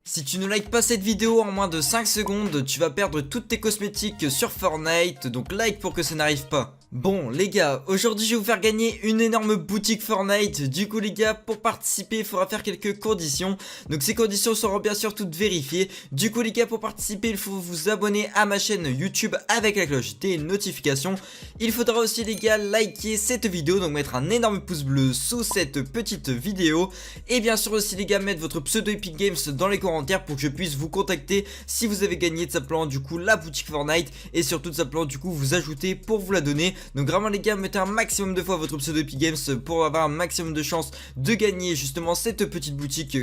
Si tu ne likes pas cette vidéo en moins de 5 secondes, tu vas perdre toutes tes cosmétiques sur Fortnite, donc like pour que ça n'arrive pas. Bon les gars, aujourd'hui je vais vous faire gagner une énorme boutique Fortnite. Du coup les gars, pour participer il faudra faire quelques conditions. Donc ces conditions seront bien sûr toutes vérifiées. Du coup les gars, pour participer il faut vous abonner à ma chaîne YouTube avec la cloche des notifications. Il faudra aussi les gars liker cette vidéo, donc mettre un énorme pouce bleu sous cette petite vidéo. Et bien sûr aussi les gars, mettre votre pseudo Epic Games dans les commentaires pour que je puisse vous contacter si vous avez gagné de simplement du coup la boutique Fortnite. Et surtout de simplement du coup vous ajouter pour vous la donner. Donc vraiment les gars, mettez un maximum de fois votre pseudo Epic Games pour avoir un maximum de chances de gagner justement cette petite boutique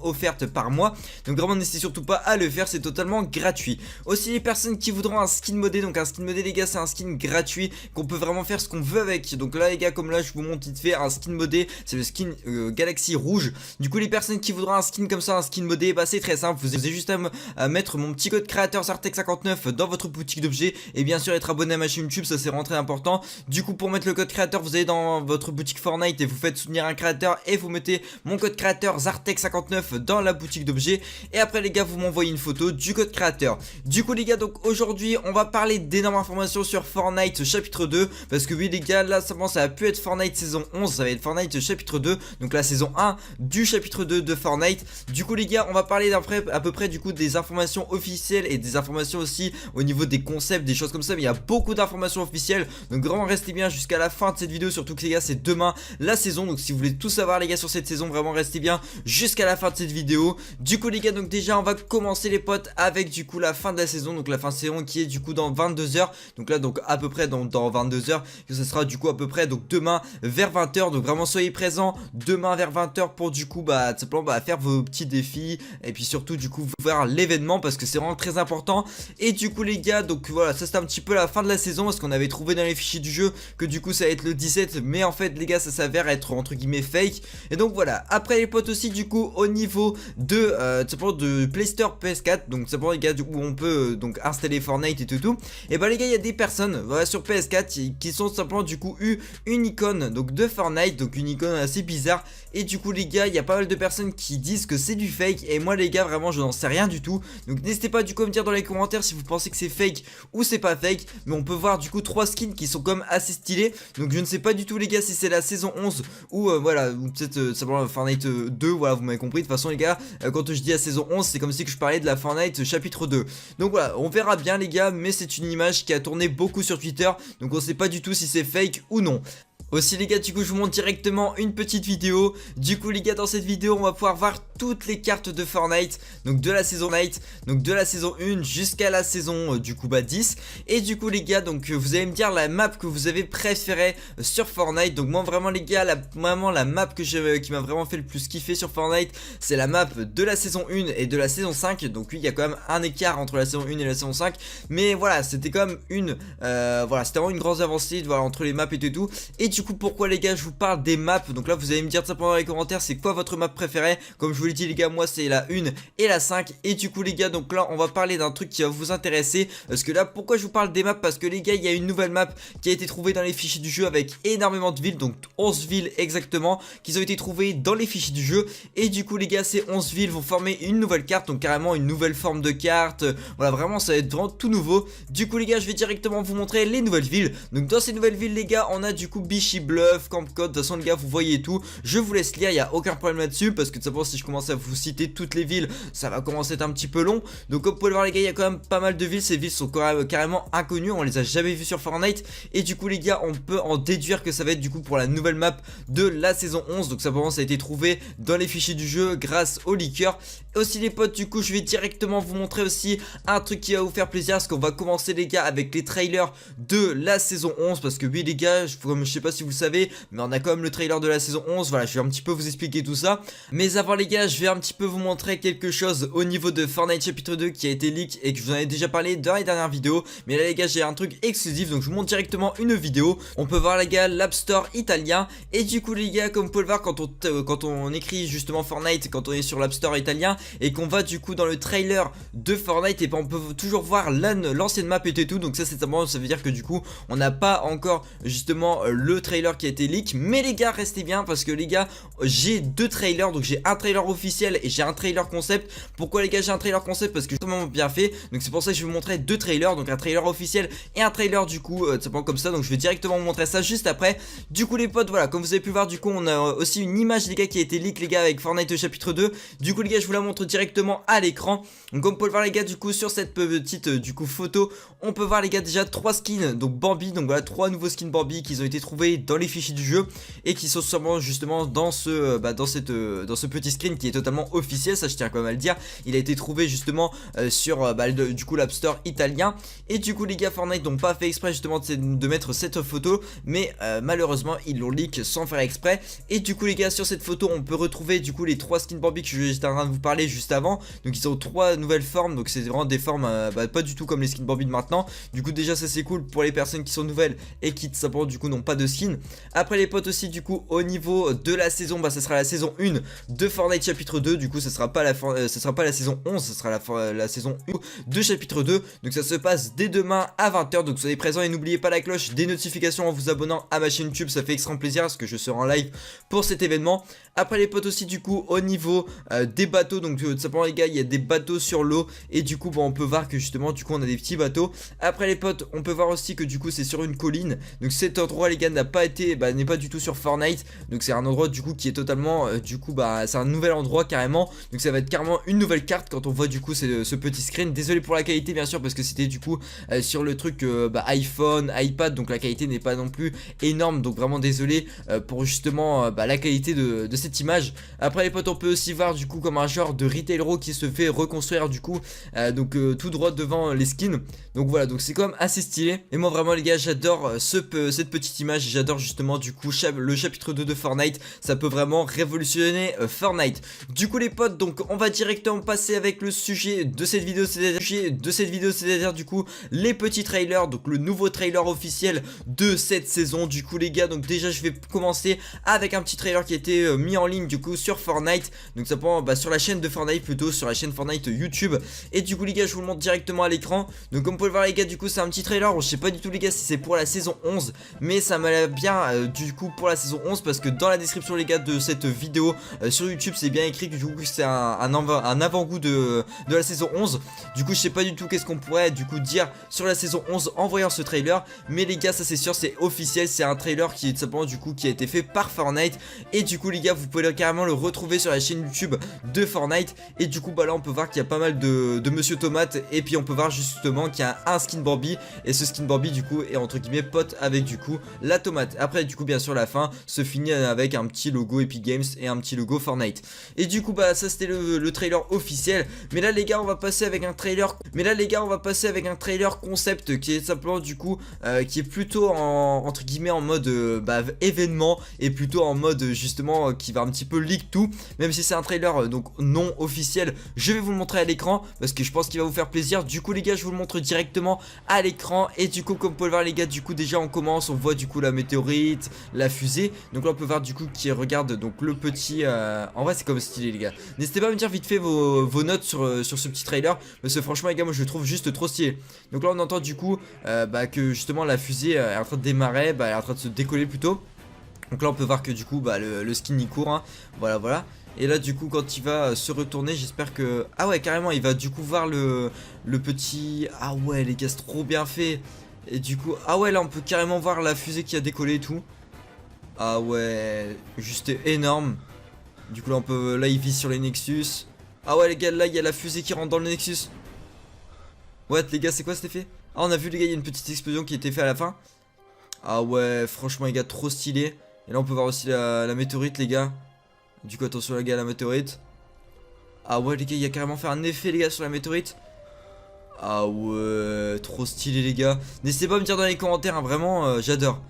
offerte par moi. Donc vraiment n'hésitez surtout pas à le faire, c'est totalement gratuit. Aussi les personnes qui voudront un skin modé, donc un skin modé les gars c'est un skin gratuit qu'on peut vraiment faire ce qu'on veut avec. Donc là les gars, comme là je vous montre vite fait un skin modé, c'est le skin Galaxy rouge. Du coup les personnes qui voudront un skin comme ça, un skin modé, bah c'est très simple, vous avez juste à mettre mon petit code créateur Zartec59 dans votre boutique d'objets. Et bien sûr être abonné à ma chaîne YouTube, ça c'est vraiment très important. Du coup pour mettre le code créateur, vous allez dans votre boutique Fortnite et vous faites soutenir un créateur et vous mettez mon code créateur Zartec59 dans la boutique d'objets. Et après les gars, vous m'envoyez une photo du code créateur. Du coup les gars, donc aujourd'hui on va parler d'énormes informations sur Fortnite chapitre 2. Parce que oui les gars, là ça va plus être Fortnite saison 11, ça va être Fortnite chapitre 2. Donc la saison 1 du chapitre 2 de Fortnite. Du coup les gars, on va parler à peu près du coup des informations officielles et des informations aussi au niveau des concepts, des choses comme ça. Mais il y a beaucoup d'informations officielles, donc vraiment restez bien jusqu'à la fin de cette vidéo. Surtout que les gars, c'est demain la saison, donc si vous voulez tout savoir les gars sur cette saison, vraiment restez bien jusqu'à la fin de cette vidéo. Du coup les gars, donc déjà on va commencer les potes avec du coup la fin de la saison. Donc la fin de saison qui est du coup dans 22h. Donc là donc à peu près dans 22h, que ce sera du coup à peu près donc demain vers 20h. Donc vraiment soyez présents demain vers 20h pour du coup bah tout simplement faire vos petits défis. Et puis surtout du coup voir l'événement parce que c'est vraiment très important. Et du coup les gars, donc voilà, ça c'est un petit peu la fin de la saison parce qu'on avait trouvé dans les fichiers du jeu que du coup ça va être le 17, mais en fait les gars ça s'avère être entre guillemets fake. Et donc voilà, après les potes aussi du coup au niveau de simplement de Play Store PS4, donc simplement les gars où on peut donc installer Fortnite et tout. Et bah les gars, il y a des personnes voilà, sur PS4 qui sont simplement du coup eu une icône donc de Fortnite, donc une icône assez bizarre. Et du coup les gars, il y a pas mal de personnes qui disent que c'est du fake, et moi les gars vraiment je n'en sais rien du tout. Donc n'hésitez pas du coup à me dire dans les commentaires si vous pensez que c'est fake ou c'est pas fake. Mais on peut voir du coup 3 skins qui sont comme assez stylés. Donc je ne sais pas du tout les gars si c'est la saison 11 ou voilà, ou peut-être simplement Fortnite 2, voilà vous m'avez compris. De toute façon les gars, quand je dis la saison 11 c'est comme si que je parlais de la Fortnite chapitre 2. Donc voilà, on verra bien les gars, mais c'est une image qui a tourné beaucoup sur Twitter, donc on sait pas du tout si c'est fake ou non. Aussi les gars, du coup je vous montre directement une petite vidéo. Du coup les gars, dans cette vidéo on va pouvoir voir toutes les cartes de Fortnite, donc de la saison Night, donc de la saison 1 jusqu'à la saison du coup 10. Et du coup les gars, donc vous allez me dire la map que vous avez préférée sur Fortnite. Donc moi vraiment les gars, la map qui m'a vraiment fait le plus kiffer sur Fortnite, c'est la map de la saison 1 et de la saison 5. Donc oui, il y a quand même un écart entre la saison 1 et la saison 5, mais voilà, c'était quand même voilà, c'était vraiment une grande avancée voilà, entre les maps et tout. Et du coup pourquoi les gars je vous parle des maps, donc là vous allez me dire tout simplement dans les commentaires c'est quoi votre map préférée. Comme je vous l'ai dit les gars, moi c'est la 1 et la 5. Et du coup les gars, donc là on va parler d'un truc qui va vous intéresser. Parce que là pourquoi je vous parle des maps, parce que les gars il y a une nouvelle map qui a été trouvée dans les fichiers du jeu avec énormément de villes, donc 11 villes exactement qui ont été trouvées dans les fichiers du jeu. Et du coup les gars, ces 11 villes vont former une nouvelle carte, donc carrément une nouvelle forme de carte. Voilà, vraiment ça va être vraiment tout nouveau. Du coup les gars, je vais directement vous montrer les nouvelles villes. Donc dans ces nouvelles villes les gars, on a du coup Bichy Bluff, Camp Code. De toute façon les gars, vous voyez tout, je vous laisse lire, il n'y a aucun problème là-dessus. Parce que de savoir si je commence à vous citer toutes les villes, ça va commencer à être un petit peu long. Donc comme vous pouvez le voir les gars, il y a quand même pas mal de villes. Ces villes sont carrément inconnues, on les a jamais vues sur Fortnite. Et du coup les gars, on peut en déduire que ça va être du coup pour la nouvelle map de la saison 11. Donc ça a été trouvé dans les fichiers du jeu grâce au leaker. Et aussi les potes, du coup je vais directement vous montrer aussi un truc qui va vous faire plaisir. Parce qu'on va commencer les gars avec les trailers de la saison 11. Parce que oui les gars, comme je sais pas si vous le savez, mais on a quand même le trailer de la saison 11. Voilà, je vais un petit peu vous expliquer tout ça. Mais avant les gars, je vais un petit peu vous montrer quelque chose au niveau de Fortnite chapitre 2 qui a été leak et que je vous en ai déjà parlé dans les dernières vidéos. Mais là les gars, j'ai un truc exclusif, donc je vous montre directement une vidéo. On peut voir les gars l'App Store italien. Et du coup les gars, comme vous pouvez le voir, quand on écrit justement Fortnite, quand on est sur l'App Store italien et qu'on va du coup dans le trailer de Fortnite, et ben on peut toujours voir l'ancienne map et tout. Donc ça c'est ça veut dire que du coup on n'a pas encore justement le trailer qui a été leak. Mais les gars, restez bien parce que les gars, j'ai deux trailers. Donc j'ai un trailer officiel et j'ai un trailer concept. Pourquoi les gars j'ai un trailer concept? Parce que c'est vraiment bien fait. Donc c'est pour ça que je vais vous montrer deux trailers. Donc un trailer officiel et un trailer du coup tout simplement comme ça. Donc je vais directement vous montrer ça juste après. Du coup les potes, voilà, comme vous avez pu voir, du coup on a aussi une image les gars qui a été leak les gars avec Fortnite chapitre 2. Du coup les gars je vous la montre directement à l'écran. Donc comme vous pouvez le voir les gars, du coup sur cette petite du coup photo, on peut voir les gars déjà trois skins. Donc Bambi, donc voilà, trois nouveaux skins Bambi qui ont été trouvés dans les fichiers du jeu et qui sont sûrement justement dans ce dans ce petit screen qui est totalement officiel. Ça je tiens quand même à le dire. Il a été trouvé justement sur du coup l'App Store italien. Et du coup les gars, Fortnite n'ont pas fait exprès justement de mettre cette photo, mais malheureusement ils l'ont leak sans faire exprès. Et du coup les gars, sur cette photo on peut retrouver du coup les trois skins Bambi que j'étais en train de vous parler juste avant. Donc ils ont trois nouvelles formes, donc c'est vraiment des formes pas du tout comme les skins Bambi de maintenant. Du coup déjà ça c'est cool pour les personnes qui sont nouvelles et qui simplement du coup n'ont pas de skin. Après les potes aussi, du coup au niveau de la saison, ça sera la saison 1 de Fortnite chapitre 2. Du coup ça sera pas la saison 11, ça sera la saison 1 de chapitre 2. Donc ça se passe dès demain à 20 h. Donc soyez présents et n'oubliez pas la cloche des notifications en vous abonnant à ma chaîne YouTube. Ça fait extrêmement plaisir parce que je serai en live pour cet événement. Après les potes aussi, du coup au niveau des bateaux, donc tout simplement les gars, il y a des bateaux sur l'eau. Et du coup on peut voir que justement du coup on a des petits bateaux. Après les potes, on peut voir aussi que du coup c'est sur une colline. Donc cet endroit les gars n'a pas été n'est pas du tout sur Fortnite. Donc c'est un endroit du coup qui est totalement c'est un nouvel endroit carrément. Donc ça va être carrément une nouvelle carte quand on voit du coup ce petit screen. Désolé pour la qualité bien sûr parce que c'était du coup sur le truc iPhone, iPad. Donc la qualité n'est pas non plus énorme. Donc vraiment désolé pour justement la qualité de cette image. Après les potes, on peut aussi voir du coup comme un genre de retail row qui se fait reconstruire du coup tout droit devant les skins. Donc voilà, donc c'est quand même assez stylé. Et moi vraiment les gars, j'adore cette petite image. J'adore justement du coup le chapitre 2 de Fortnite. Ça peut vraiment révolutionner Fortnite. Du coup les potes, donc on va directement passer avec le sujet de cette vidéo, c'est-à-dire du coup les petits trailers. Donc le nouveau trailer officiel de cette saison. Du coup les gars, donc déjà je vais commencer avec un petit trailer qui a été mis en ligne du coup sur Fortnite. Donc ça prend sur la chaîne de Fortnite, plutôt sur la chaîne Fortnite YouTube. Et du coup les gars, je vous le montre directement à l'écran. Donc comme vous pouvez le voir les gars, du coup c'est un petit trailer. Bon, je sais pas du tout les gars si c'est pour la saison 11, mais ça m'a l'air bien du coup pour la saison 11 parce que dans la description les gars de cette vidéo sur YouTube c'est bien écrit que du coup c'est un avant-goût de la saison 11. Du coup je sais pas du tout qu'est-ce qu'on pourrait du coup dire sur la saison 11 en voyant ce trailer. Mais les gars, ça c'est sûr, c'est officiel. C'est un trailer qui est simplement du coup qui a été fait par Fortnite. Et du coup les gars, vous pouvez carrément le retrouver sur la chaîne YouTube de Fortnite. Et du coup là on peut voir qu'il y a pas mal de Monsieur Tomate. Et puis on peut voir justement qu'il y a un skin Bambi. Et ce skin Bambi du coup est entre guillemets pote avec du coup la tomate. Après du coup bien sûr la fin se finit avec un petit logo Epic Games et un petit logo Fortnite. Et du coup ça c'était le trailer officiel. Mais là les gars, on va passer avec un trailer concept qui est simplement du coup qui est plutôt entre guillemets en mode événement. Et plutôt en mode justement qui va un petit peu leak tout. Même si c'est un trailer donc non officiel, je vais vous le montrer à l'écran parce que je pense qu'il va vous faire plaisir. Du coup les gars, je vous le montre directement à l'écran. Et du coup comme vous pouvez le voir les gars, du coup déjà on commence, on voit du coup la météorite, la fusée. Donc là on peut voir du coup qui regarde donc le petit en vrai c'est comme stylé les gars. N'hésitez pas à me dire vite fait vos notes sur ce petit trailer parce que franchement les gars, moi je le trouve juste trop stylé. Donc là on entend du coup que justement la fusée est en train de démarrer, elle est en train de se décoller plutôt. Donc là on peut voir que du coup le skin il court hein. Voilà. Et là du coup quand il va se retourner, j'espère que... Ah ouais carrément, il va du coup voir le petit... Ah ouais les gars, c'est trop bien fait. Et du coup... Ah ouais, là on peut carrément voir la fusée qui a décollé et tout. Ah ouais, juste énorme. Du coup là on peut... Là il vise sur les Nexus. Ah ouais les gars, là il y a la fusée qui rentre dans le Nexus. What les gars, c'est quoi cet effet? Ah on a vu les gars, il y a une petite explosion qui a été faite à la fin. Ah ouais, franchement les gars, trop stylé. Et là on peut voir aussi la météorite les gars. Du coup attention les gars, la météorite. Ah ouais les gars, il y a carrément fait un effet les gars sur la météorite. Ah ouais, trop stylé les gars. N'hésitez pas à me dire dans les commentaires hein, vraiment j'adore.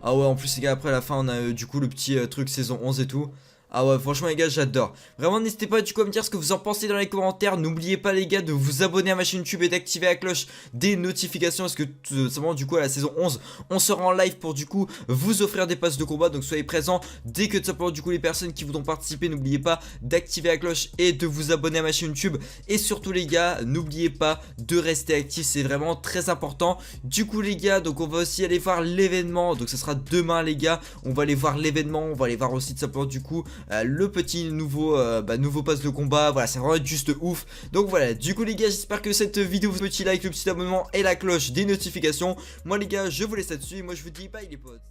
Ah ouais, en plus les gars, après à la fin on a du coup le petit truc saison 11 et tout. Ah ouais, franchement les gars, j'adore. Vraiment, n'hésitez pas du coup à me dire ce que vous en pensez dans les commentaires. N'oubliez pas les gars de vous abonner à ma chaîne YouTube et d'activer la cloche des notifications, parce que tout simplement du coup à la saison 11 on sera en live pour du coup vous offrir des passes de combat. Donc soyez présents dès que tout simplement du coup les personnes qui voudront participer. N'oubliez pas d'activer la cloche et de vous abonner à ma chaîne YouTube. Et surtout les gars, n'oubliez pas de rester actifs, c'est vraiment très important. Du coup les gars, donc on va aussi aller voir l'événement. Donc ce sera demain les gars, on va aller voir l'événement. On va aller voir aussi tout simplement du coup le petit nouveau pass de combat. Voilà, c'est vraiment juste ouf. Donc voilà, du coup les gars, j'espère que cette vidéo vous petit like, le petit abonnement et la cloche des notifications. Moi les gars, je vous laisse là-dessus et moi je vous dis bye les potes.